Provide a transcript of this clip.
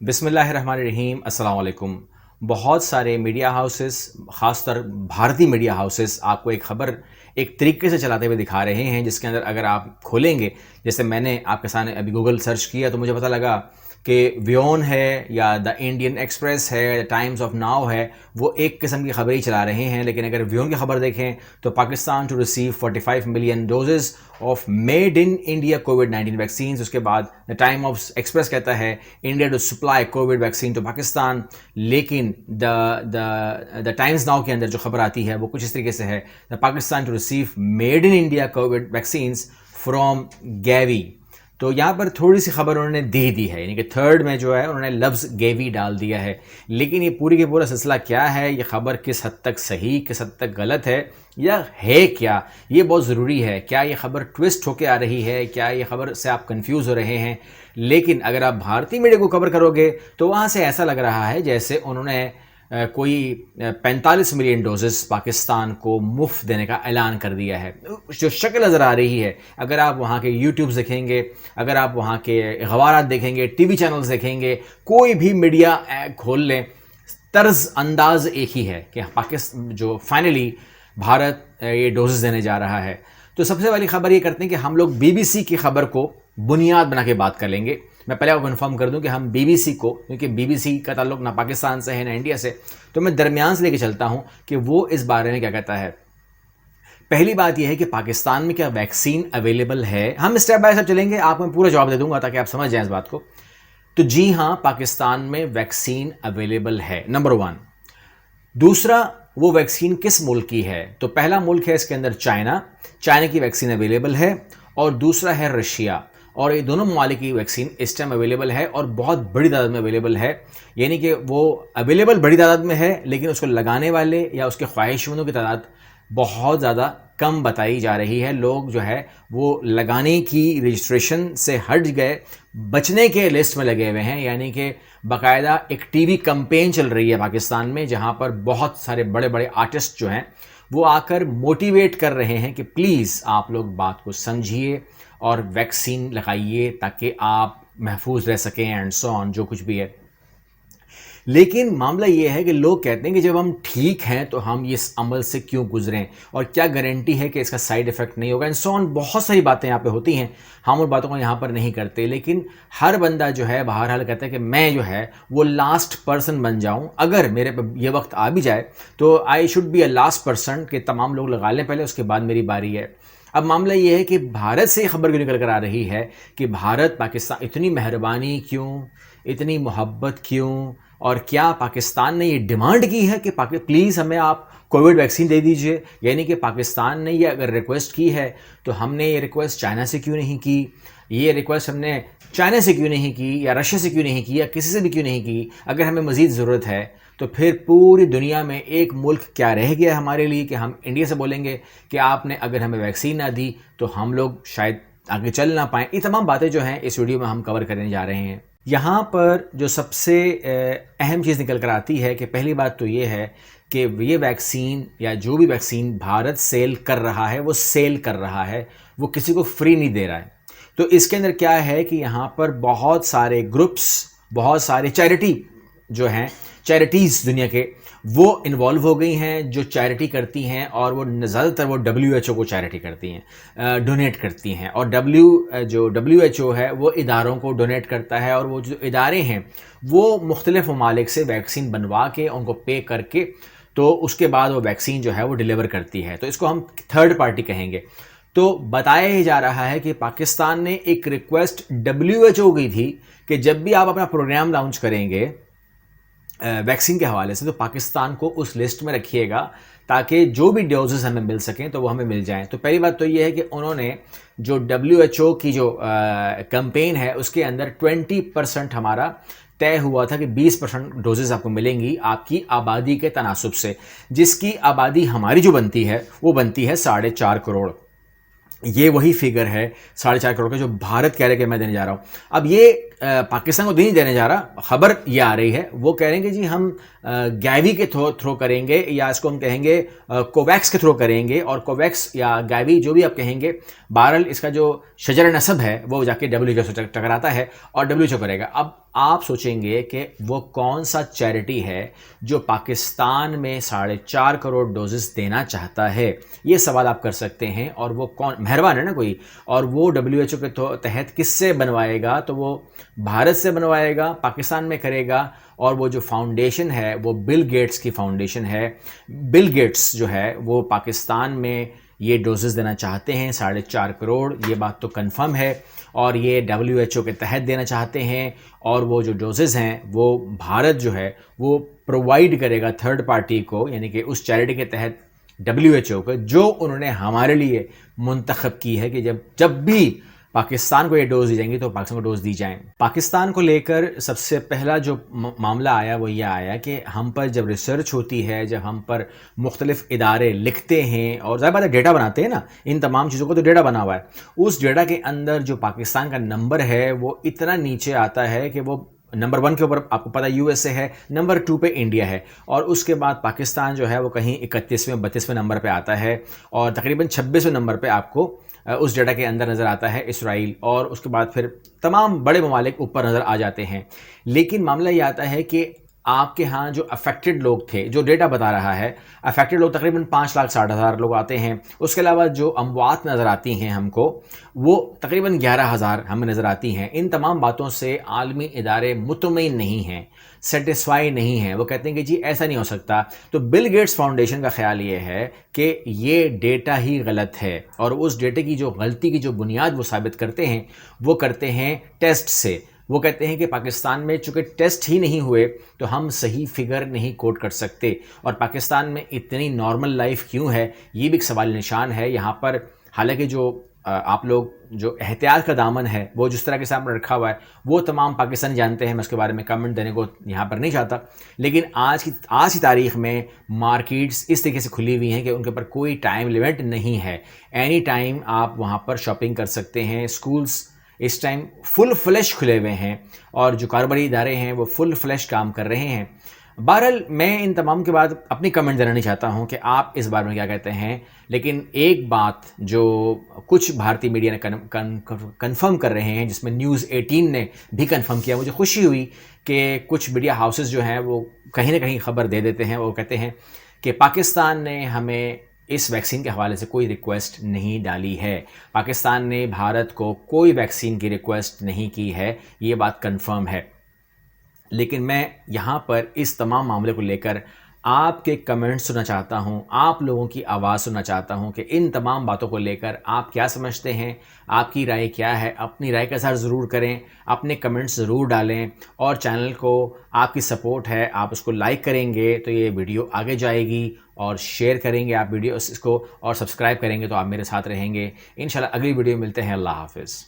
بسم اللہ الرحمن الرحیم. السلام علیکم. بہت سارے میڈیا ہاؤسز، خاص طور بھارتی میڈیا ہاؤسز آپ کو ایک خبر ایک طریقے سے چلاتے ہوئے دکھا رہے ہیں جس کے اندر اگر آپ کھولیں گے، جیسے میں نے آپ کے سامنے ابھی گوگل سرچ کیا تو مجھے پتہ لگا کہ ویون ہے یا دا انڈین ایکسپریس ہے یا ٹائمز آف ناؤ ہے، وہ ایک قسم کی خبریں چلا رہے ہیں. لیکن اگر ویون کی خبر دیکھیں تو Pakistan to receive 45 million doses of made in India کووڈ-19 ویکسینز. اس کے بعد دا ٹائم آف ایکسپریس کہتا ہے India to supply COVID vaccine to Pakistan. لیکن دا ٹائمز ناؤ کے اندر جو خبر آتی ہے وہ کچھ اس طریقے سے ہے، the Pakistan to receive made in India COVID vaccines from GAVI. تو یہاں پر تھوڑی سی خبر انہوں نے دے دی ہے، یعنی کہ تھرڈ میں جو ہے انہوں نے لفظ گیوی ڈال دیا ہے. لیکن یہ پوری کے پورا سلسلہ کیا ہے، یہ خبر کس حد تک صحیح، کس حد تک غلط ہے یا ہے کیا، یہ بہت ضروری ہے. کیا یہ خبر ٹوسٹ ہو کے آ رہی ہے، کیا یہ خبر سے آپ کنفیوز ہو رہے ہیں؟ لیکن اگر آپ بھارتی میڈیا کو کور کرو گے تو وہاں سے ایسا لگ رہا ہے جیسے انہوں نے کوئی 45 ملین ڈوزز پاکستان کو مفت دینے کا اعلان کر دیا ہے. جو شکل نظر آ رہی ہے، اگر آپ وہاں کے یوٹیوبز دیکھیں گے، اگر آپ وہاں کے اخبارات دیکھیں گے، ٹی وی چینلز دیکھیں گے، کوئی بھی میڈیا کھول لیں، طرز انداز ایک ہی ہے کہ پاکستان جو فائنلی بھارت یہ ڈوزز دینے جا رہا ہے. تو سب سے پہلی خبر یہ کرتے ہیں کہ ہم لوگ بی بی سی کی خبر کو بنیاد بنا کے بات کر لیں گے. میں پہلے آپ کو کنفرم کر دوں کہ ہم بی بی سی کو، کیونکہ بی بی سی کا تعلق نہ پاکستان سے ہے نہ انڈیا سے، تو میں درمیان سے لے کے چلتا ہوں کہ وہ اس بارے میں کیا کہتا ہے. پہلی بات یہ ہے کہ پاکستان میں کیا ویکسین اویلیبل ہے. ہم اسٹیپ بائی اسٹیپ چلیں گے، آپ میں پورا جواب دے دوں گا تاکہ آپ سمجھ جائیں اس بات کو. تو جی ہاں، پاکستان میں ویکسین اویلیبل ہے، نمبر 1. دوسرا، وہ ویکسین کس ملک کی ہے؟ تو پہلا ملک ہے اس کے اندر چائنا کی ویکسین اویلیبل ہے، اور دوسرا ہے رشیا. اور یہ دونوں ممالک کی ویکسین اس ٹائم اویلیبل ہے اور بہت بڑی تعداد میں اویلیبل ہے. یعنی کہ وہ اویلیبل بڑی تعداد میں ہے، لیکن اس کو لگانے والے یا اس کے خواہش مندوں کی تعداد بہت زیادہ کم بتائی جا رہی ہے. لوگ جو ہے وہ لگانے کی رجسٹریشن سے ہٹ گئے، بچنے کے لسٹ میں لگے ہوئے ہیں. یعنی کہ باقاعدہ ایک ٹی وی کمپین چل رہی ہے پاکستان میں، جہاں پر بہت سارے بڑے بڑے آرٹسٹ جو ہیں وہ آ کر موٹیویٹ کر رہے ہیں کہ پلیز آپ لوگ بات کو سمجھیے اور ویکسین لگائیے تاکہ آپ محفوظ رہ سکیں اینڈ سو آن، جو کچھ بھی ہے. لیکن معاملہ یہ ہے کہ لوگ کہتے ہیں کہ جب ہم ٹھیک ہیں تو ہم اس عمل سے کیوں گزریں، اور کیا گارنٹی ہے کہ اس کا سائیڈ ایفیکٹ نہیں ہوگا، اینڈ سو آن. بہت ساری باتیں یہاں پہ ہوتی ہیں، ہم ان باتوں کو یہاں پر نہیں کرتے. لیکن ہر بندہ جو ہے بہرحال کہتا ہے کہ میں جو ہے وہ لاسٹ پرسن بن جاؤں. اگر میرے پہ یہ وقت آ بھی جائے تو I should be a last person, کہ تمام لوگ لگا لیں پہلے، اس کے بعد میری باری ہے. اب معاملہ یہ ہے کہ بھارت سے خبر کیوں نکل کر آ رہی ہے کہ بھارت پاکستان اتنی مہربانی کیوں، اتنی محبت کیوں، اور کیا پاکستان نے یہ ڈیمانڈ کی ہے کہ پلیز ہمیں آپ کووڈ ویکسین دے دیجئے. یعنی کہ پاکستان نے یہ اگر ریکویسٹ کی ہے تو ہم نے یہ ریکویسٹ چائنا سے کیوں نہیں کی، یہ ریکویسٹ ہم نے چائنا سے کیوں نہیں کی، یا رشیا سے کیوں نہیں کی، یا کسی سے بھی کیوں نہیں کی. اگر ہمیں مزید ضرورت ہے تو پھر پوری دنیا میں ایک ملک کیا رہ گیا ہمارے لیے کہ ہم انڈیا سے بولیں گے کہ آپ نے اگر ہمیں ویکسین نہ دی تو ہم لوگ شاید آگے چل نہ پائیں. یہ تمام باتیں جو ہیں اس ویڈیو میں ہم کور کرنے جا رہے ہیں. یہاں پر جو سب سے اہم چیز نکل کر آتی ہے کہ پہلی بات تو یہ ہے کہ یہ ویکسین یا جو بھی ویکسین بھارت سیل کر رہا ہے وہ سیل کر رہا ہے، وہ کسی کو فری نہیں دے رہا ہے. تو اس کے اندر کیا ہے کہ یہاں پر بہت سارے گروپس، بہت سارے چیریٹی جو ہیں، چیریٹیز دنیا کے، وہ انوالو ہو گئی ہیں، جو چیریٹی کرتی ہیں، اور وہ زیادہ تر وہ WHO کو چیریٹی کرتی ہیں، ڈونیٹ کرتی ہیں. اور جو WHO ہے وہ اداروں کو ڈونیٹ کرتا ہے، اور وہ جو ادارے ہیں وہ مختلف ممالک سے ویکسین بنوا کے ان کو پے کر کے تو اس کے بعد وہ ویکسین جو ہے وہ ڈیلیور کرتی ہے. تو اس کو ہم تھرڈ پارٹی کہیں گے. تو بتایا ہی جا رہا ہے کہ پاکستان نے ایک ریکویسٹ WHO کی تھی کہ جب بھی آپ اپنا پروگرام لانچ کریں گے ویکسین کے حوالے سے تو پاکستان کو اس لسٹ میں رکھیے گا تاکہ جو بھی ڈوزز ہمیں مل سکیں تو وہ ہمیں مل جائیں. تو پہلی بات تو یہ ہے کہ انہوں نے جو WHO کی جو کمپین ہے اس کے اندر 20% ہمارا طے ہوا تھا کہ 20% ڈوزز آپ کو ملیں گی آپ کی آبادی کے تناسب سے، جس کی آبادی ہماری جو بنتی ہے وہ بنتی ہے 4.5 کروڑ. یہ وہی فگر ہے 4.5 کروڑ کا جو بھارت کہہ رہے کہ میں دینے جا رہا ہوں. اب یہ پاکستان کو نہیں دینے جا رہا، خبر یہ آ رہی ہے وہ کہہ رہے ہیں کہ جی ہم گیوی کے تھرو کریں گے، یا اس کو ہم کہیں گے کوویکس کے تھرو کریں گے. اور کوویکس یا گیوی جو بھی آپ کہیں گے، بہرحال اس کا جو شجر نسب ہے وہ جا کے WHO سے ٹکراتا ہے اور WHO کرے گا. اب آپ سوچیں گے کہ وہ کون سا چیریٹی ہے جو پاکستان میں 4.5 کروڑ ڈوزز دینا چاہتا ہے. یہ سوال آپ کر سکتے ہیں. اور وہ کون مہربان ہے نا کوئی, اور وہ WHO کے تحت کس سے بنوائے گا؟ تو وہ بھارت سے بنوائے گا, پاکستان میں کرے گا. اور وہ جو فاؤنڈیشن ہے وہ بل گیٹس کی فاؤنڈیشن ہے. بل گیٹس جو ہے وہ پاکستان میں یہ ڈوزز دینا چاہتے ہیں 4.5 کروڑ. یہ بات تو کنفرم ہے. اور یہ WHO کے تحت دینا چاہتے ہیں. اور وہ جو ڈوزز ہیں وہ بھارت جو ہے وہ پرووائڈ کرے گا تھرڈ پارٹی کو, یعنی کہ اس چیریٹی کے تحت WHO کو, جو انہوں نے ہمارے لیے منتخب کی ہے کہ جب بھی پاکستان کو یہ ڈوز دی جائیں گی تو پاکستان کو ڈوز دی جائیں. پاکستان کو لے کر سب سے پہلا جو معاملہ آیا وہ یہ آیا کہ ہم پر جب ریسرچ ہوتی ہے, جب ہم پر مختلف ادارے لکھتے ہیں اور ظاہر بات ہے ڈیٹا بناتے ہیں نا, ان تمام چیزوں کو تو ڈیٹا بنا ہوا ہے, اس ڈیٹا کے اندر جو پاکستان کا نمبر ہے وہ اتنا نیچے آتا ہے کہ وہ نمبر 1 کے اوپر آپ کو پتہ USA ہے, نمبر 2 پہ انڈیا ہے, اور اس کے بعد پاکستان جو ہے وہ کہیں 31ویں 32ویں نمبر پہ آتا ہے, اور تقریباً 26ویں نمبر پہ آپ کو اس ڈیٹا کے اندر نظر آتا ہے اسرائیل, اور اس کے بعد پھر تمام بڑے ممالک اوپر نظر آ جاتے ہیں. لیکن معاملہ یہ آتا ہے کہ آپ کے ہاں جو افیکٹڈ لوگ تھے, جو ڈیٹا بتا رہا ہے, افیکٹڈ لوگ تقریباً 5,60,000 لوگ آتے ہیں. اس کے علاوہ جو اموات نظر آتی ہیں ہم کو وہ تقریباً 11,000 ہمیں نظر آتی ہیں. ان تمام باتوں سے عالمی ادارے مطمئن نہیں ہیں, سیٹسفائی نہیں ہیں. وہ کہتے ہیں کہ جی ایسا نہیں ہو سکتا. تو بل گیٹس فاؤنڈیشن کا خیال یہ ہے کہ یہ ڈیٹا ہی غلط ہے, اور اس ڈیٹے کی جو غلطی کی جو بنیاد وہ ثابت کرتے ہیں وہ کرتے ہیں ٹیسٹ سے. وہ کہتے ہیں کہ پاکستان میں چونکہ ٹیسٹ ہی نہیں ہوئے تو ہم صحیح فگر نہیں کوٹ کر سکتے, اور پاکستان میں اتنی نارمل لائف کیوں ہے یہ بھی ایک سوال نشان ہے یہاں پر. حالانکہ جو آپ لوگ جو احتیاط کا دامن ہے وہ جس طرح کے سامنے رکھا ہوا ہے وہ تمام پاکستان جانتے ہیں, میں اس کے بارے میں کمنٹ دینے کو یہاں پر نہیں چاہتا. لیکن آج کی تاریخ میں مارکیٹس اس طریقے سے کھلی ہوئی ہیں کہ ان کے اوپر کوئی ٹائم لیمٹ نہیں ہے. اینی ٹائم آپ وہاں پر شاپنگ کر سکتے ہیں. اسکولس اس ٹائم فل فلیش کھلے ہوئے ہیں, اور جو کاروباری ادارے ہیں وہ فل فلیش کام کر رہے ہیں. بہرحال میں ان تمام کے بعد اپنی کمنٹ دینا نہیں چاہتا ہوں کہ آپ اس بارے میں کیا کہتے ہیں. لیکن ایک بات جو کچھ بھارتی میڈیا نے کنفرم کر رہے ہیں, جس میں نیوز 18 نے بھی کنفرم کیا, مجھے خوشی ہوئی کہ کچھ میڈیا ہاؤسز جو ہیں وہ کہیں نہ کہیں خبر دے دیتے ہیں. وہ کہتے ہیں کہ پاکستان نے ہمیں اس ویکسین کے حوالے سے کوئی ریکویسٹ نہیں ڈالی ہے, پاکستان نے بھارت کو کوئی ویکسین کی ریکویسٹ نہیں کی ہے. یہ بات کنفرم ہے. لیکن میں یہاں پر اس تمام معاملے کو لے کر آپ کے کمنٹ سننا چاہتا ہوں, آپ لوگوں کی آواز سننا چاہتا ہوں کہ ان تمام باتوں کو لے کر آپ کیا سمجھتے ہیں, آپ کی رائے کیا ہے. اپنی رائے کا اظہار ضرور کریں, اپنے کمنٹس ضرور ڈالیں, اور چینل کو آپ کی سپورٹ ہے, آپ اس کو لائک کریں گے تو یہ ویڈیو آگے جائے گی, اور شیئر کریں گے آپ ویڈیو اس کو, اور سبسکرائب کریں گے تو آپ میرے ساتھ رہیں گے. انشاءاللہ اگلی ویڈیو ملتے ہیں. اللہ حافظ.